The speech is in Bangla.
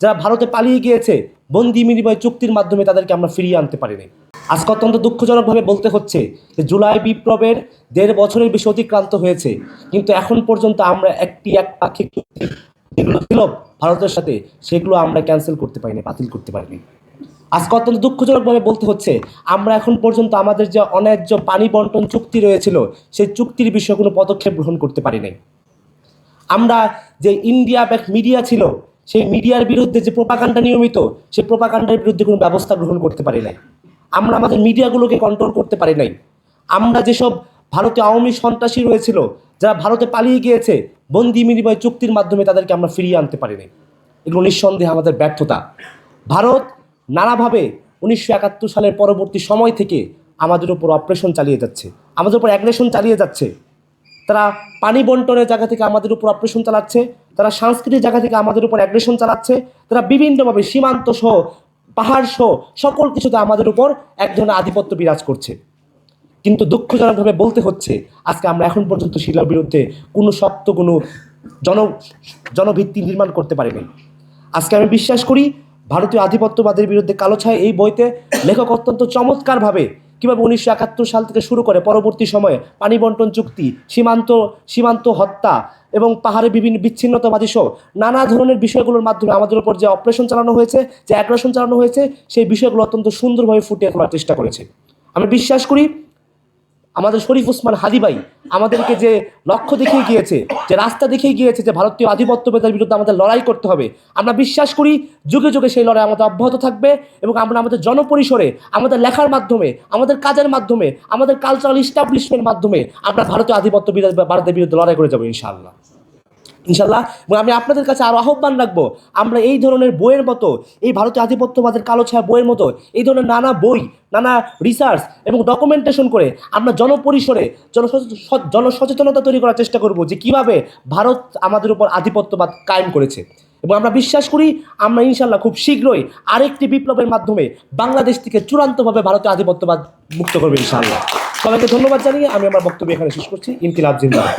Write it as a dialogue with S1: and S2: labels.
S1: যারা ভারতে পালিয়ে গিয়েছে বন্দি বিনিময় চুক্তির মাধ্যমে তাদেরকে আমরা ফিরিয়ে আনতে পারিনি। আজকে অত্যন্ত দুঃখজনকভাবে বলতে হচ্ছে যে জুলাই বিপ্লবের ১.৫ বছরের বেশি অতিক্রান্ত হয়েছে, কিন্তু এখন পর্যন্ত আমরা একপাক্ষিক চুক্তি যেগুলো ছিল ভারতের সাথে সেগুলো আমরা ক্যান্সেল করতে পারিনি, বাতিল করতে পারিনি। আজকে অত্যন্ত দুঃখজনকভাবে বলতে হচ্ছে আমরা এখন পর্যন্ত আমাদের যে অন্যায্য পানি বন্টন চুক্তি রয়েছিল সেই চুক্তির বিষয়ে কোনো পদক্ষেপ গ্রহণ করতে পারি নাই। আমরা যে ইন্ডিয়া ব্যাক মিডিয়া ছিল সেই মিডিয়ার বিরুদ্ধে যে প্রোপাগান্ডা নিয়মিত সেই প্রোপাগান্ডার বিরুদ্ধে কোনো ব্যবস্থা গ্রহণ করতে পারি নাই। আমরা আমাদের মিডিয়াগুলোকে কন্ট্রোল করতে পারি নাই। আমরা যেসব ভারতীয় আওয়ামী সন্ত্রাসী রয়েছিল যারা ভারতে পালিয়ে গিয়েছে বন্দি বিনিময় চুক্তির মাধ্যমে তাদেরকে আমরা ফিরিয়ে আনতে পারি নাই। এগুলো নিঃসন্দেহে আমাদের ব্যর্থতা। ভারত নানাভাবে ১৯৭১ সালের পরবর্তী সময় থেকে আমাদের উপর অপারেশন চালিয়ে যাচ্ছে, আমাদের উপর অ্যাগ্রেশন চালিয়ে যাচ্ছে। তারা পানি বন্টনের জায়গা থেকে আমাদের উপর অপারেশন চালাচ্ছে, তারা সাংস্কৃতিক জায়গা থেকে আমাদের উপর অ্যাগ্রেশন চালাচ্ছে, তারা বিভিন্নভাবে সীমান্ত সহ পাহাড় সহ সকল কিছুতে আমাদের উপর এক ধরনের আধিপত্য বিরাজ করছে। কিন্তু দুঃখজনকভাবে বলতে হচ্ছে আজকে আমরা এখন পর্যন্ত শিলার বিরুদ্ধে কোনো শক্ত কোনো জনভিত্তি নির্মাণ করতে পারিনি। আজকে আমি বিশ্বাস করি ভারতীয় আধিপত্যবাদের বিরুদ্ধে কালো ছায়া এই বইতে লেখক অত্যন্ত চমৎকারভাবে কীভাবে ১৯৭১ সাল থেকে শুরু করে পরবর্তী সময়ে পানি বন্টন চুক্তি, সীমান্ত হত্যা এবং পাহাড়ে বিভিন্ন বিচ্ছিন্নতাবাদী সহ নানা ধরনের বিষয়গুলোর মাধ্যমে আমাদের উপর যে অপারেশন চালানো হয়েছে, যে অ্যাগ্রেশন চালানো হয়েছে, সেই বিষয়গুলো অত্যন্ত সুন্দরভাবে ফুটিয়ে তোলার চেষ্টা করেছে। আমি বিশ্বাস করি আমাদের শরীফ ওসমান হাদি ভাই আমাদেরকে যে লক্ষ্য দেখিয়ে গিয়েছে, যে রাস্তা দেখিয়ে গিয়েছে যে ভারতীয় আধিপত্যবাদের বিরুদ্ধে আমাদের লড়াই করতে হবে, আমরা বিশ্বাস করি যুগে যুগে সেই লড়াই আমাদের অব্যাহত থাকবে এবং আমরা আমাদের জনপরিসরে আমাদের লেখার মাধ্যমে, আমাদের কাজের মাধ্যমে, আমাদের কালচারাল ইস্টাবলিশমেন্টের মাধ্যমে আমরা ভারতীয় আধিপত্যবাদের বিরুদ্ধে লড়াই করে যাবো ইনশাআল্লাহ। এবং আমি আপনাদের কাছে আরও আহ্বান রাখবো আমরা এই ধরনের বইয়ের মতো, এই ভারতীয় আধিপত্যবাদের কালো ছায়া বইয়ের মতো এই ধরনের নানা বই, নানা রিসার্চ এবং ডকুমেন্টেশন করে আমরা জনপরিসরে জনসচেতনতা তৈরি করার চেষ্টা করব যে কীভাবে ভারত আমাদের উপর আধিপত্যবাদ কায়েম করেছে। এবং আমরা বিশ্বাস করি আমরা ইনশাল্লাহ খুব শীঘ্রই আরেকটি বিপ্লবের মাধ্যমে বাংলাদেশ থেকে চূড়ান্তভাবে ভারতীয় আধিপত্যবাদ মুক্ত করবে ইনশাআল্লাহ। সবাইকে ধন্যবাদ জানিয়ে আমি আমার বক্তব্য এখানে শেষ করছি। ইনকিলাব জিন্দাবাদ।